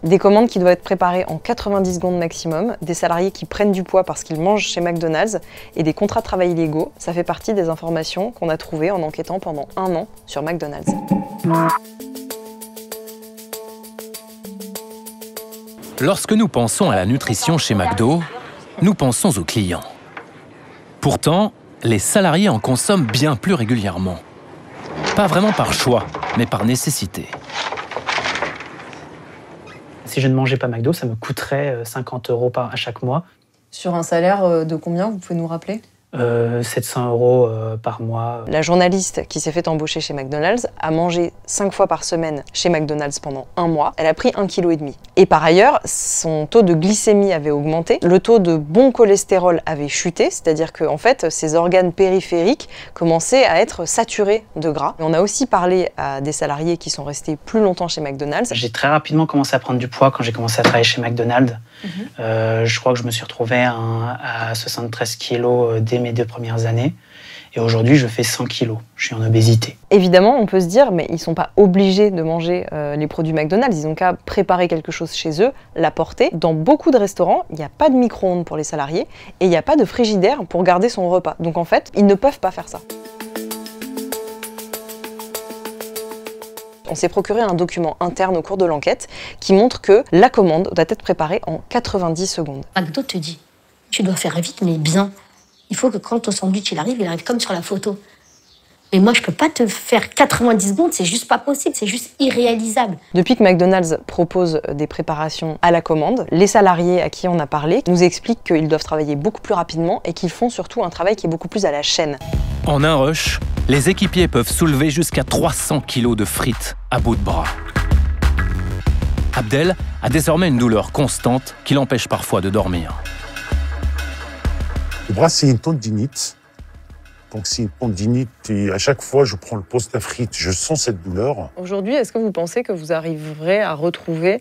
Des commandes qui doivent être préparées en 90 secondes maximum, des salariés qui prennent du poids parce qu'ils mangent chez McDonald's et des contrats de travail illégaux. Ça fait partie des informations qu'on a trouvées en enquêtant pendant 1 an sur McDonald's. Lorsque nous pensons à la nutrition chez McDo, nous pensons aux clients. Pourtant, les salariés en consomment bien plus régulièrement. Pas vraiment par choix, mais par nécessité. Si je ne mangeais pas McDo, ça me coûterait 50 € à chaque mois. Sur un salaire de combien, vous pouvez nous rappeler ? 700 € par mois. La journaliste qui s'est fait embaucher chez McDonald's a mangé 5 fois par semaine chez McDonald's pendant 1 mois. Elle a pris 1,5 kg. Et par ailleurs, son taux de glycémie avait augmenté, le taux de bon cholestérol avait chuté, c'est-à-dire que en fait, ses organes périphériques commençaient à être saturés de gras. Et on a aussi parlé à des salariés qui sont restés plus longtemps chez McDonald's. J'ai très rapidement commencé à prendre du poids quand j'ai commencé à travailler chez McDonald's. Je crois que je me suis retrouvé à 73 kg dès mes 2 premières années. Et aujourd'hui, je fais 100 kg. Je suis en obésité. Évidemment, on peut se dire, mais ils ne sont pas obligés de manger les produits McDonald's. Ils n'ont qu'à préparer quelque chose chez eux, l'apporter. Dans beaucoup de restaurants, il n'y a pas de micro-ondes pour les salariés et il n'y a pas de frigidaire pour garder son repas. Donc en fait, ils ne peuvent pas faire ça. On s'est procuré un document interne au cours de l'enquête qui montre que la commande doit être préparée en 90 secondes. McDo te dit, tu dois faire vite mais bien. Il faut que quand ton sandwich il arrive comme sur la photo. Mais moi, je peux pas te faire 90 secondes, c'est juste pas possible, c'est juste irréalisable. Depuis que McDonald's propose des préparations à la commande, les salariés à qui on a parlé nous expliquent qu'ils doivent travailler beaucoup plus rapidement et qu'ils font surtout un travail qui est beaucoup plus à la chaîne. En un rush, les équipiers peuvent soulever jusqu'à 300 kg de frites à bout de bras. Abdel a désormais une douleur constante qui l'empêche parfois de dormir. Le bras, c'est une tendinite. Donc c'est une tendinite et à chaque fois, je prends le poste à frites, je sens cette douleur. Aujourd'hui, est-ce que vous pensez que vous arriverez à retrouver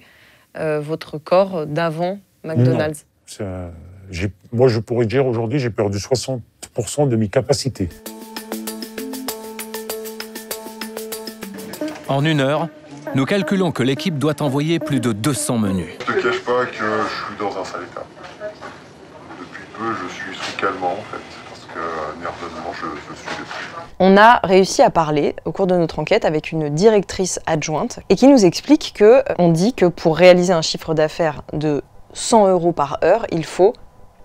votre corps d'avant McDonald's ? Moi, je pourrais dire aujourd'hui, j'ai perdu 60% de mes capacités. En 1 heure, nous calculons que l'équipe doit envoyer plus de 200 menus. Je ne te cache pas que je suis dans un sale état. Depuis peu, je suis sous calmant en fait, parce que nerveusement, je suis détruit. On a réussi à parler au cours de notre enquête avec une directrice adjointe et qui nous explique qu'on dit que pour réaliser un chiffre d'affaires de 100 € par heure, il faut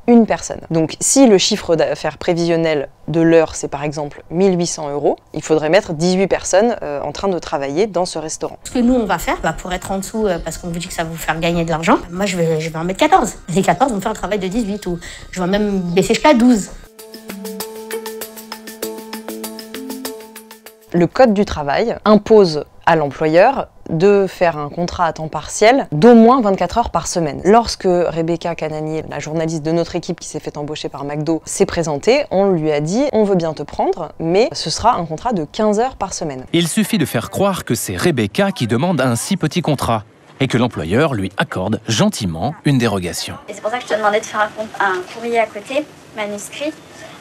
une personne. Donc si le chiffre d'affaires prévisionnel de l'heure, c'est par exemple 1 800 €, il faudrait mettre 18 personnes en train de travailler dans ce restaurant. Ce que nous, on va faire, pour être en dessous, parce qu'on vous dit que ça va vous faire gagner de l'argent, moi, je vais en mettre 14. Les 14 vont faire un travail de 18 ou je vais même baisser jusqu'à 12. Le Code du travail impose à l'employeur de faire un contrat à temps partiel d'au moins 24 heures par semaine. Lorsque Rebecca Cananier, la journaliste de notre équipe qui s'est fait embaucher par McDo, s'est présentée, on lui a dit « on veut bien te prendre, mais ce sera un contrat de 15 heures par semaine ». Il suffit de faire croire que c'est Rebecca qui demande un si petit contrat et que l'employeur lui accorde gentiment une dérogation. Et c'est pour ça que je te demandais de faire un courrier à côté, manuscrit,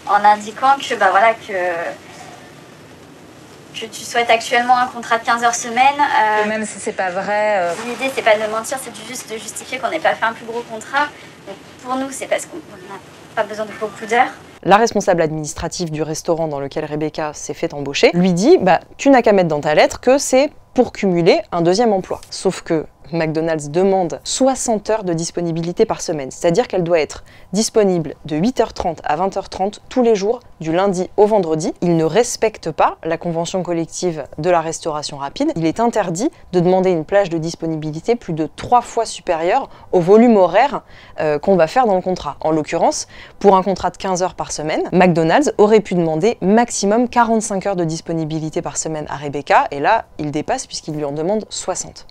en indiquant que, que tu souhaites actuellement un contrat de 15 heures semaine. Même si c'est pas vrai. L'idée, c'est pas de mentir, c'est juste de justifier qu'on n'ait pas fait un plus gros contrat. Donc, pour nous, c'est parce qu'on n'a pas besoin de beaucoup d'heures. La responsable administrative du restaurant dans lequel Rebecca s'est fait embaucher lui dit « tu n'as qu'à mettre dans ta lettre que c'est pour cumuler un 2e emploi ». Sauf que McDonald's demande 60 heures de disponibilité par semaine, c'est-à-dire qu'elle doit être disponible de 8h30 à 20h30 tous les jours, du lundi au vendredi. Il ne respecte pas la convention collective de la restauration rapide. Il est interdit de demander une plage de disponibilité plus de 3 fois supérieure au volume horaire qu'on va faire dans le contrat. En l'occurrence, pour un contrat de 15 heures par semaine, McDonald's aurait pu demander maximum 45 heures de disponibilité par semaine à Rebecca, et là, il dépasse puisqu'il lui en demande 60.